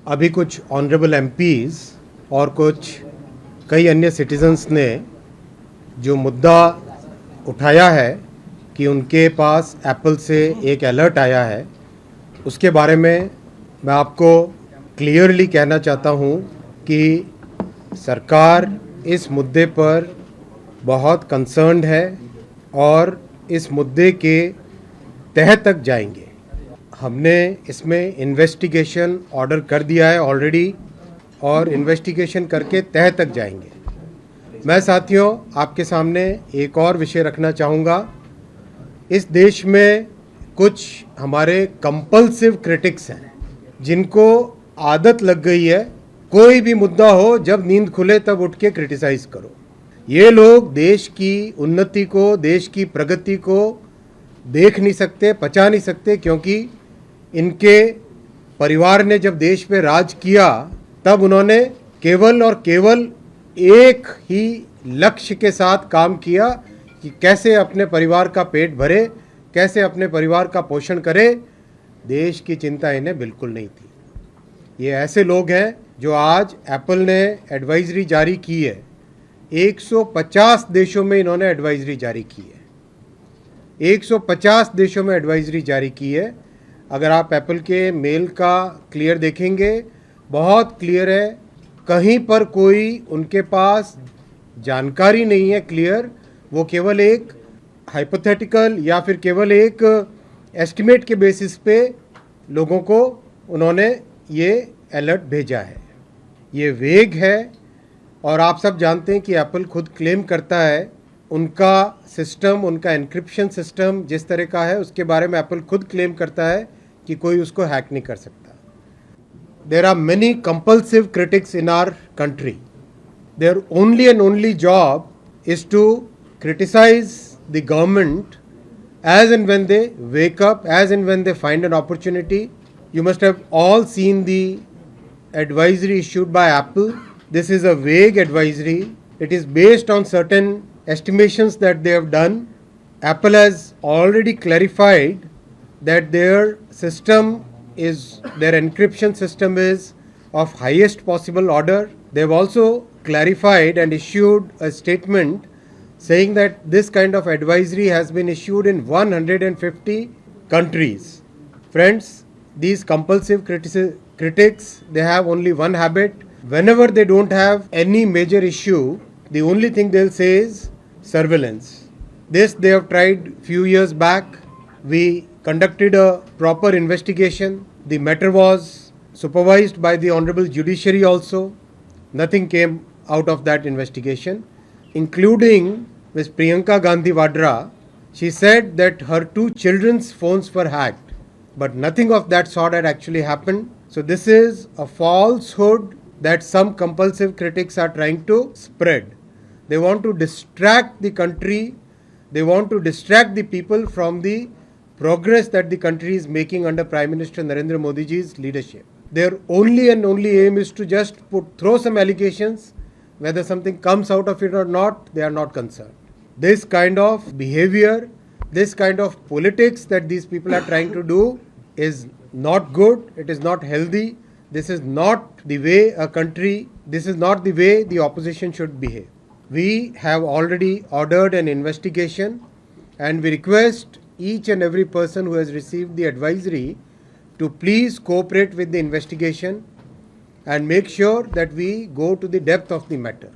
अभी कुछ honourable MPs और कुछ कई अन्य सिटीजन्स ने जो मुद्दा उठाया है कि उनके पास एप्पल से एक अलर्ट आया है, उसके बारे में मैं आपको क्लियरली कहना चाहता हूं कि सरकार इस मुद्दे पर बहुत कंसर्न्ड है और इस मुद्दे के तह तक जाएंगे। हमने इसमें इन्वेस्टिगेशन ऑर्डर कर दिया है ऑलरेडी और इन्वेस्टिगेशन करके तह तक जाएंगे। मैं साथियों आपके सामने एक और विषय रखना चाहूँगा। इस देश में कुछ हमारे कंपल्सिव क्रिटिक्स हैं जिनको आदत लग गई है कोई भी मुद्दा हो, जब नींद खुले तब उठ के क्रिटिसाइज करो। ये लोग देश की उन्नति को, देश की प्रगति को देख नहीं सकते, पचा नहीं सकते, क्योंकि इनके परिवार ने जब देश पे राज किया तब उन्होंने केवल और केवल एक ही लक्ष्य के साथ काम किया कि कैसे अपने परिवार का पेट भरे, कैसे अपने परिवार का पोषण करे। देश की चिंता इन्हें बिल्कुल नहीं थी। ये ऐसे लोग हैं जो आज एप्पल ने एडवाइजरी जारी की है, 150 देशों में इन्होंने एडवाइजरी जारी की है, 150 देशों में एडवाइजरी जारी की है। अगर आप एप्पल के मेल का क्लियर देखेंगे, बहुत क्लियर है, कहीं पर कोई उनके पास जानकारी नहीं है क्लियर। वो केवल एक हाइपोथेटिकल या फिर केवल एक एस्टिमेट के बेसिस पे लोगों को उन्होंने ये अलर्ट भेजा है। ये वेग है और आप सब जानते हैं कि एप्पल खुद क्लेम करता है उनका सिस्टम, उनका एन्क्रिप्शन सिस्टम जिस तरह का है उसके बारे में एप्पल खुद क्लेम करता है कि कोई उसको हैक नहीं कर सकता। There are many compulsive critics in our country. Their only and only job is to criticize the government as and when they wake up, as and when they find an opportunity. You must have all seen the advisory issued by Apple. This is a vague advisory. It is based on certain estimations that they have done. Apple has already clarified that their system is, their encryption system is of highest possible order. They have also clarified and issued a statement saying that this kind of advisory has been issued in 150 countries. Friends, these compulsive critics, they have only one habit. Whenever they don't have any major issue, the only thing they'll say is surveillance. This they have tried few years back. We conducted a proper investigation. The matter was supervised by the Honorable Judiciary also. Nothing came out of that investigation, including Ms. Priyanka Gandhi Vadra. She said that her 2 children's phones were hacked, but nothing of that sort had actually happened. So this is a falsehood that some compulsive critics are trying to spread. They want to distract the country, they want to distract the people from the progress that the country is making under Prime Minister Narendra Modi ji's leadership. Their only and only aim is to just throw some allegations. Whether something comes out of it or not, they are not concerned. This kind of behavior, this kind of politics that these people are trying to do is not good. It is not healthy. This is not the way a country, this is not the way the opposition should behave. We have already ordered an investigation and we request each and every person who has received the advisory to please cooperate with the investigation and make sure that we go to the depth of the matter.